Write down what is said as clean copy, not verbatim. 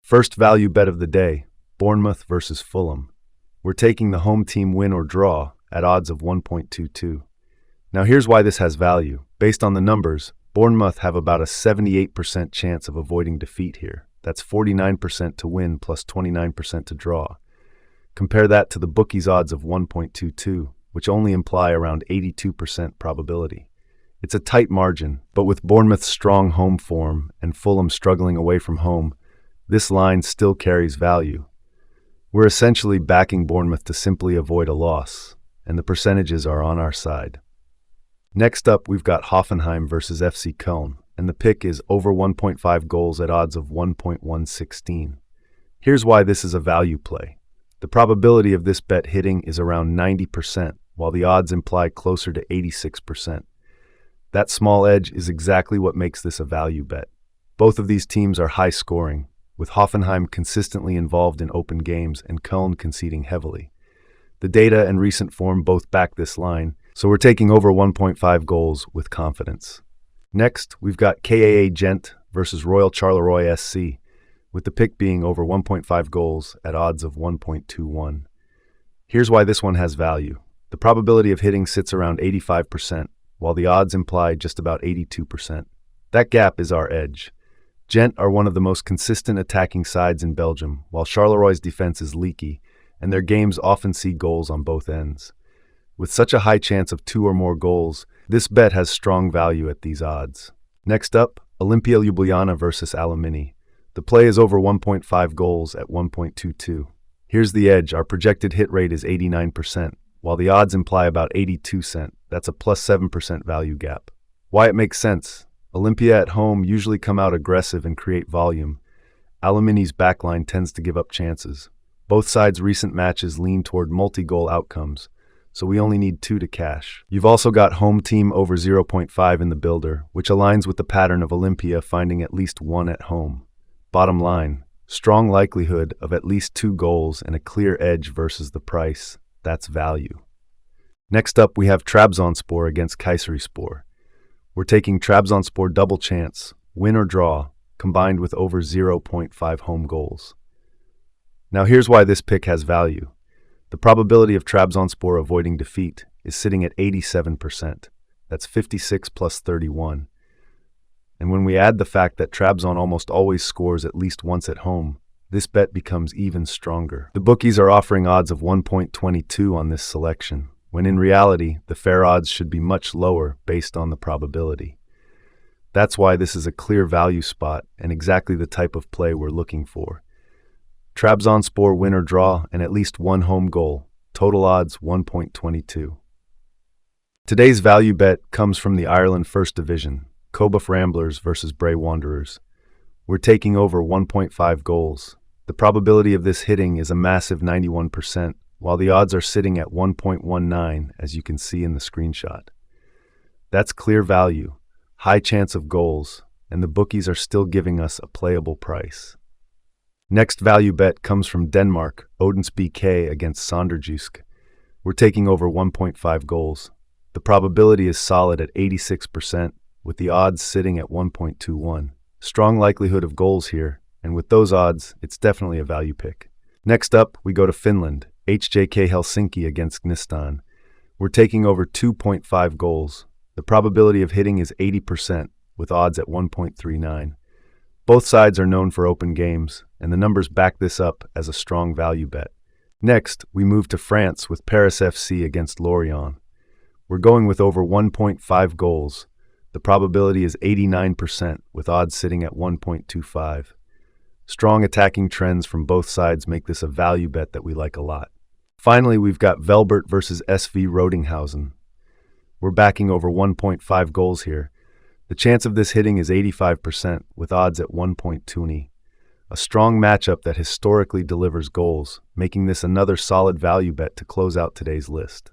First value bet of the day, Bournemouth versus Fulham. We're taking the home team win or draw at odds of 1.22. Now here's why this has value. Based on the numbers, Bournemouth have about a 78% chance of avoiding defeat here. That's 49% to win plus 29% to draw. Compare that to the bookies' odds of 1.22, which only imply around 82% probability. It's a tight margin, but with Bournemouth's strong home form and Fulham struggling away from home, this line still carries value. We're essentially backing Bournemouth to simply avoid a loss, and the percentages are on our side. Next up, we've got Hoffenheim versus FC Koln, and the pick is over 1.5 goals at odds of 1.116. Here's why this is a value play. The probability of this bet hitting is around 90%, while the odds imply closer to 86%. That small edge is exactly what makes this a value bet. Both of these teams are high scoring, with Hoffenheim consistently involved in open games and Koln conceding heavily. The data and recent form both back this line, so we're taking over 1.5 goals with confidence. Next, we've got Gent versus Royal Charleroi SC, with the pick being over 1.5 goals at odds of 1.21. Here's why this one has value. The probability of hitting sits around 85%, while the odds imply just about 82%. That gap is our edge. Gent are one of the most consistent attacking sides in Belgium, while Charleroi defense is leaky, and their games often see goals on both ends. With such a high chance of 2 or more goals, this bet has strong value at these odds. Next up, Olimpija Ljubljana versus Aluminij. The play is over 1.5 goals at 1.22. Here's the edge. Our projected hit rate is 89%, while the odds imply about 82%. That's a plus 7% value gap. Why it makes sense. Olimpija at home usually come out aggressive and create volume. Aluminij's backline tends to give up chances. Both sides' recent matches lean toward multi-goal outcomes, so we only need 2 to cash. You've also got home team over 0.5 in the builder, which aligns with the pattern of Olimpija finding at least 1 at home. Bottom line, strong likelihood of at least 2 goals and a clear edge versus the price. That's value. Next up, we have Trabzonspor against Kayserispor. We're taking Trabzonspor double chance, win or draw, combined with over 0.5 home goals. Now here's why this pick has value. The probability of Trabzonspor avoiding defeat is sitting at 87%. That's 56 plus 31. And when we add the fact that Trabzon almost always scores at least once at home, this bet becomes even stronger. The bookies are offering odds of 1.22 on this selection, when in reality, the fair odds should be much lower based on the probability. That's why this is a clear value spot and exactly the type of play we're looking for. Trabzonspor win or draw and at least 1 home goal, total odds 1.22. Today's value bet comes from the Ireland First Division, Cobh Ramblers versus Bray Wanderers. We're taking over 1.5 goals. The probability of this hitting is a massive 91%, while the odds are sitting at 1.19, as you can see in the screenshot. That's clear value, high chance of goals, and the bookies are still giving us a playable price. Next value bet comes from Denmark, Odense BK against Sonderjyske. We're taking over 1.5 goals. The probability is solid at 86%, with the odds sitting at 1.21. Strong likelihood of goals here, and with those odds, it's definitely a value pick. Next up, we go to Finland, HJK Helsinki against Gnistan. We're taking over 2.5 goals. The probability of hitting is 80%, with odds at 1.39. Both sides are known for open games, and the numbers back this up as a strong value bet. Next, we move to France with Paris FC against Lorient. We're going with over 1.5 goals. The probability is 89%, with odds sitting at 1.25. Strong attacking trends from both sides make this a value bet that we like a lot. Finally, we've got Velbert versus SV Rodinghausen. We're backing over 1.5 goals here. The chance of this hitting is 85%, with odds at 1.20. A strong matchup that historically delivers goals, making this another solid value bet to close out today's list.